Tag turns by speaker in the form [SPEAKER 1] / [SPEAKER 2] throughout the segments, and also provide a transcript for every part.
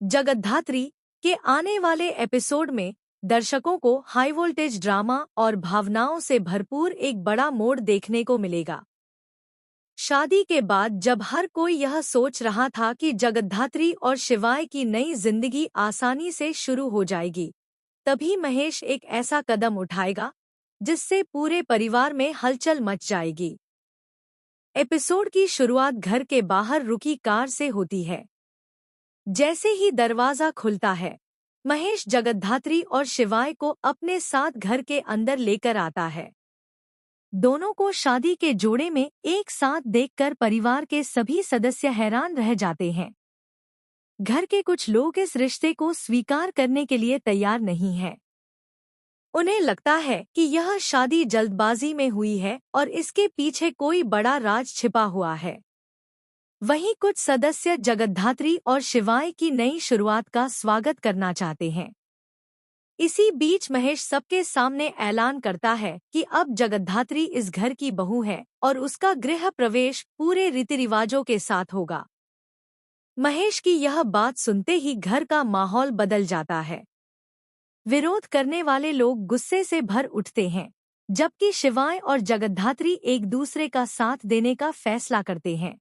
[SPEAKER 1] जगद्धात्री के आने वाले एपिसोड में दर्शकों को हाई वोल्टेज ड्रामा और भावनाओं से भरपूर एक बड़ा मोड़ देखने को मिलेगा। शादी के बाद जब हर कोई यह सोच रहा था कि जगद्धात्री और शिवाय की नई जिंदगी आसानी से शुरू हो जाएगी, तभी महेश एक ऐसा कदम उठाएगा जिससे पूरे परिवार में हलचल मच जाएगी। एपिसोड की शुरुआत घर के बाहर रुकी कार से होती है। जैसे ही दरवाजा खुलता है, महेश जगद्धात्री और शिवाय को अपने साथ घर के अंदर लेकर आता है। दोनों को शादी के जोड़े में एक साथ देखकर परिवार के सभी सदस्य हैरान रह जाते हैं। घर के कुछ लोग इस रिश्ते को स्वीकार करने के लिए तैयार नहीं हैं। उन्हें लगता है कि यह शादी जल्दबाजी में हुई है और इसके पीछे कोई बड़ा राज छिपा हुआ है। वहीं कुछ सदस्य जगद्धात्री और शिवाय की नई शुरुआत का स्वागत करना चाहते हैं। इसी बीच महेश सबके सामने ऐलान करता है कि अब जगद्धात्री इस घर की बहू है और उसका गृह प्रवेश पूरे रीति रिवाजों के साथ होगा। महेश की यह बात सुनते ही घर का माहौल बदल जाता है। विरोध करने वाले लोग गुस्से से भर उठते हैं, जबकि शिवाय और जगद्धात्री एक दूसरे का साथ देने का फैसला करते हैं।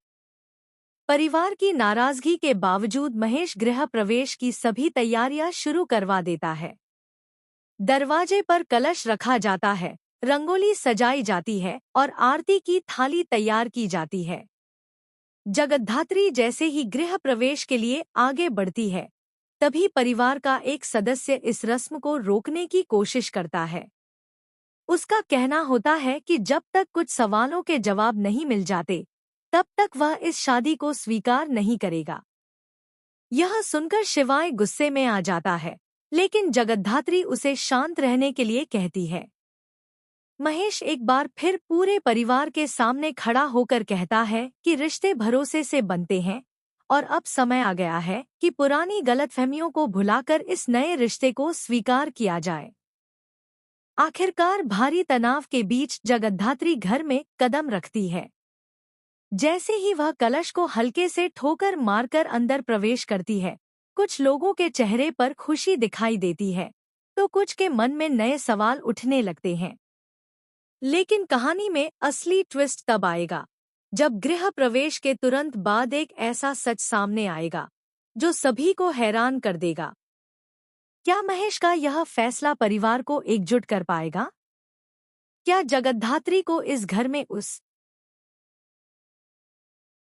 [SPEAKER 1] परिवार की नाराजगी के बावजूद महेश गृह प्रवेश की सभी तैयारियां शुरू करवा देता है। दरवाजे पर कलश रखा जाता है, रंगोली सजाई जाती है और आरती की थाली तैयार की जाती है। जगद्धात्री जैसे ही गृह प्रवेश के लिए आगे बढ़ती है, तभी परिवार का एक सदस्य इस रस्म को रोकने की कोशिश करता है। उसका कहना होता है कि जब तक कुछ सवालों के जवाब नहीं मिल जाते, तब तक वह इस शादी को स्वीकार नहीं करेगा। यह सुनकर शिवाय गुस्से में आ जाता है, लेकिन जगद्धात्री उसे शांत रहने के लिए कहती है। महेश एक बार फिर पूरे परिवार के सामने खड़ा होकर कहता है कि रिश्ते भरोसे से बनते हैं और अब समय आ गया है कि पुरानी गलतफहमियों को भुलाकर इस नए रिश्ते को स्वीकार किया जाए। आखिरकार भारी तनाव के बीच जगद्धात्री घर में कदम रखती है। जैसे ही वह कलश को हल्के से ठोकर मारकर अंदर प्रवेश करती है, कुछ लोगों के चेहरे पर खुशी दिखाई देती है, तो कुछ के मन में नए सवाल उठने लगते हैं। लेकिन कहानी में असली ट्विस्ट तब आएगा, जब गृह प्रवेश के तुरंत बाद एक ऐसा सच सामने आएगा जो सभी को हैरान कर देगा। क्या महेश का यह फैसला परिवार को एकजुट कर पाएगा? क्या जगद्धात्री को इस घर में उस